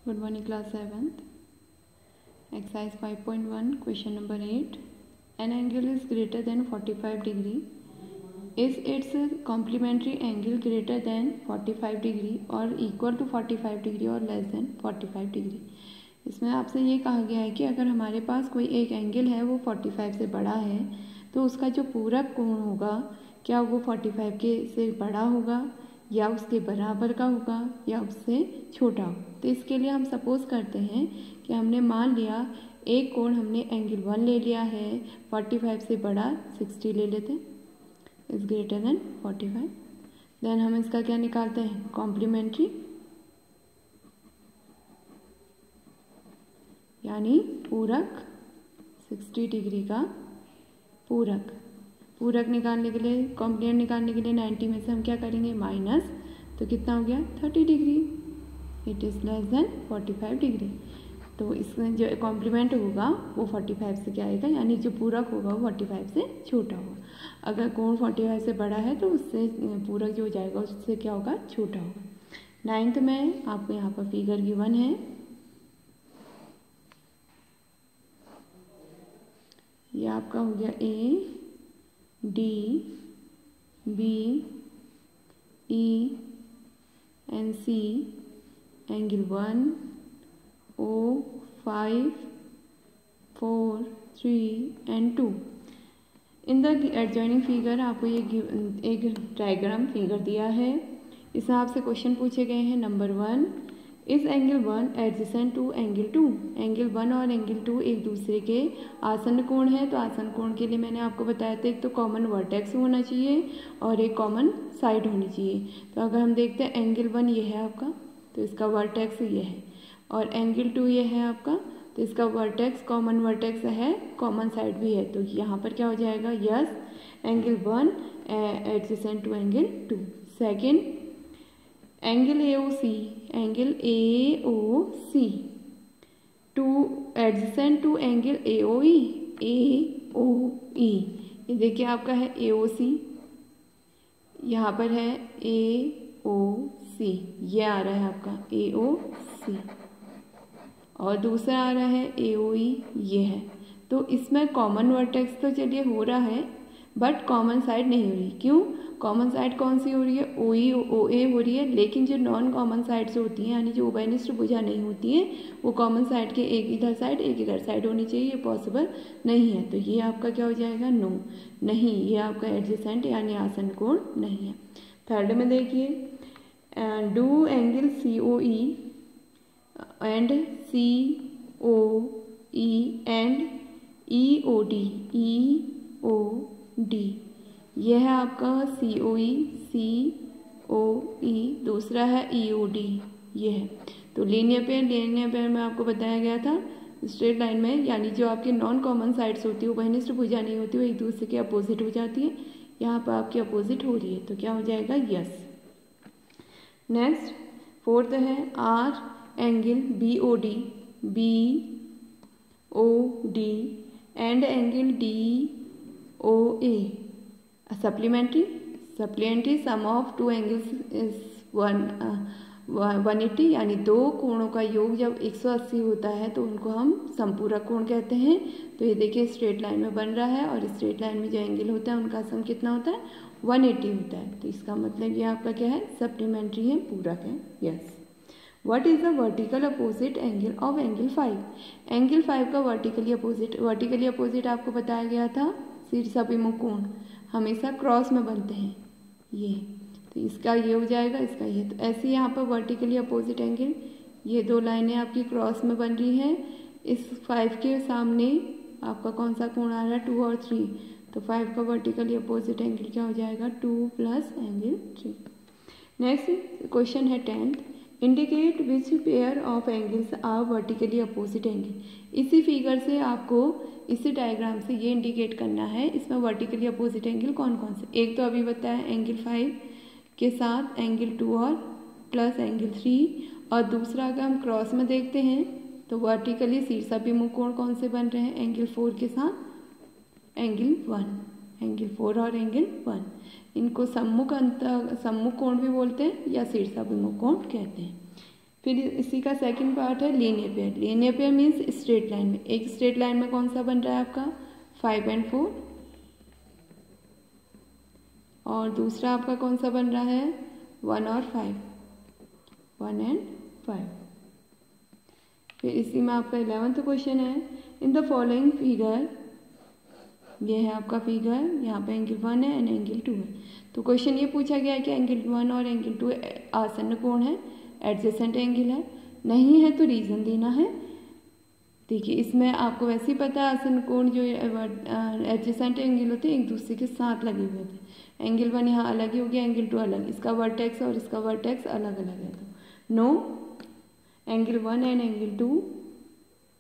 Good morning, class 7th. Exercise 5.1, question number 8. An angle is greater than 45 degree. Is its complementary angle greater than 45 degree or equal to 45 degree or less than 45 degree? इसमें आपसे ये कहा गया है कि अगर हमारे पास कोई एक एंगल है वो 45 से बड़ा है तो उसका जो पूरक कोण होगा क्या वो 45 के से बड़ा होगा या उसके बराबर का होगा या उससे छोटा होगा। तो इसके लिए हम सपोज करते हैं कि हमने मान लिया एक कोण हमने एंगल 1 ले लिया है, 45 से बड़ा 60 ले लेते हैं, इज ग्रेटर देन 45। देन हम इसका क्या निकालते हैं, कॉम्प्लीमेंट्री, यानी पूरक, 60 डिग्री का पूरक। पूरक निकालने के लिए, कॉम्प्लीमेंट निकालने के लिए 90 में से हम क्या करेंगे माइनस, तो कितना हो गया 30 degree, it is less than 45 degree. तो इसमें जो कॉम्प्लीमेंट होगा वो 45 से क्या आएगा, यानी जो पूरक होगा वो 45 से छोटा होगा। अगर कोण 45 से बड़ा है तो उससे पूरक जो हो जाएगा उससे क्या होगा, छोटा होगा। 9th में आपको यहाँ पर फिगर गिवन है, ये आपका हो गया A D B E N C angle 1 O 5 4 3 and 2। In the adjoining figure आपको ये एक डायग्राम फिगर दिया है। इसमें आपसे क्वेश्चन पूछे गए हैं। नंबर 1, इस angle 1 adjacent to angle 2। Angle 1 और एंगल 2 एक दूसरे के आसन्न कोण है। तो आसन्न कोण के लिए मैंने आपको बताया था एक तो कॉमन वर्टेक्स होना चाहिए और एक कॉमन साइड होनी चाहिए। तो अगर हम देखते हैं एंगल 1 ये है आपका, तो इसका वर्टेक्स ये है, और एंगल 2 ये है आपका, तो इसका वर्टेक्स कॉमन वर्टेक्स है, कॉमन साइड भी है। तो यहाँ पर क्या हो जाएगा, yes angle 1 adjacent to angle 2। Second, angle AOC, angle AOC 2 adjacent to angle AOE, AOE। ये देखिए आपका है AOC, यहाँ पर है AOC, ये आ रहा है आपका AOC, और दूसरा आ रहा है AOE, ये है। तो इसमें कॉमन वर्टेक्स तो चलिए हो रहा है, बट कॉमन साइड नहीं हो रही। क्यों, कॉमन साइड कौन सी हो रही है, OE OA हो रही है, लेकिन जो नॉन कॉमन साइड्स होती हैं यानी जो उभयनिष्ठ भुजा नहीं होती है वो कॉमन साइड के एक इधर साइड एक इधर साइड होनी चाहिए, ये पॉसिबल नहीं है। तो ये आपका क्या हो जाएगा, नो, नहीं, ये आपका एडजेसेंट यानी आसन्न कोण नहीं है। थर्ड में देखिए, do angle COE and COE and EOD, EOD, यह है आपका COE, COE, दूसरा है EOD, ये है। तो लीनियर पेयर में आपको बताया गया था स्ट्रेट लाइन में, यानी जो आपके नॉन कॉमन साइड्स होती है वो उभयनिष्ठ भुजा नहीं होती, वो एक दूसरे के अपोजिट हो जाती है। यहाँ पर आपकी अपोजिट हो रही है, तो क्या हो जाएगा, यस। नेक्स्ट, फोर्थ है R angle BOD, BOD and angle DOA। Supplementary sum of two angles is 180, यानी दो कोणों का योग जब 180 होता है तो उनको हम संपूरक कोण कहते हैं। तो ये देखिए स्ट्रेट लाइन में बन रहा है, और स्ट्रेट लाइन में जो एंगल होता है उनका सम कितना होता है, 180 होता है। तो इसका मतलब ये आपका क्या है, सप्लीमेंट्री है, पूरक है, yes. What is the vertical opposite angle of angle 5? Angle 5 का वर्टिकली अपोजिट आपको बताया गया था, शीर्षाभिमुख कोण हमेशा क्रॉस में बनते हैं, ये तो इसका ये हो जाएगा, इसका ये। तो ऐसे यहाँ पर वर्टिकली अपोजिट एंगल, ये दो लाइनें आपकी क्रॉस में बन रही हैं। इस 5 के सामने आपका कौन सा कोण आ रहा है, 2 और 3, तो 5 का वर्टिकली अपोजिट एंगल क्या हो जाएगा, 2 प्लस एंगल 3। नेक्स्ट क्वेश्चन है 10th, indicate which pair of angles are vertically opposite angle. इसी फिगर से आपको, इसी डायग्राम से ये इंडिकेट करना है इसमें वर्टिकली अपोजिट एंगल कौन कौन से। एक तो अभी बताया एंगल 5 के साथ एंगल 2 और प्लस एंगल 3, और दूसरा अगर हम क्रॉस में देखते हैं तो वर्टिकली शीर्षाभिमुख कोण कौन से बन रहे हैं, एंगल 4 के साथ एंगल 1, एंगल 4 और एंगल 1, इनको सम्मुख कोण भी बोलते हैं या शीर्षाभिमुख कोण कहते हैं। फिर इसी का सेकंड पार्ट है linear pair. Linear pair means straight line में, एक स्ट्रेट लाइन में कौन सा बन रहा है आपका 5 and 4, और दूसरा आपका कौन सा बन रहा है 1 और 5, 1 and 5। फिर इसी में आपका 11th क्वेश्चन है, इन द फॉलोइंग फिगर, ये है आपका फिगर, यहाँ पे एंगल 1 है एंड एंगल 2 है। तो क्वेश्चन ये पूछा गया है कि एंगल 1 और एंगल 2 आसन्न कोण है, एडजेसेंट एंगल है, नहीं है तो रीजन देना है। देखिए इसमें आपको वैसे ही पता है आसन्न कोण जो एडजेसेंट एंगल होते हैं एक दूसरे के साथ लगे हुए होते हैं। एंगल 1 यहाँ अलग ही हो गया, एंगल 2 अलग, इसका वर्टेक्स और इसका वर्टेक्स अलग अलग है। तो no, angle 1 and angle 2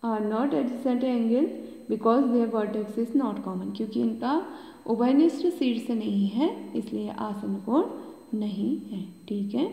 are not adjacent angle because their vertex is not common, क्योंकि इनका उभयनिष्ठ शीर्ष नहीं है, इसलिए आसन्न कोण नहीं है। ठीक है।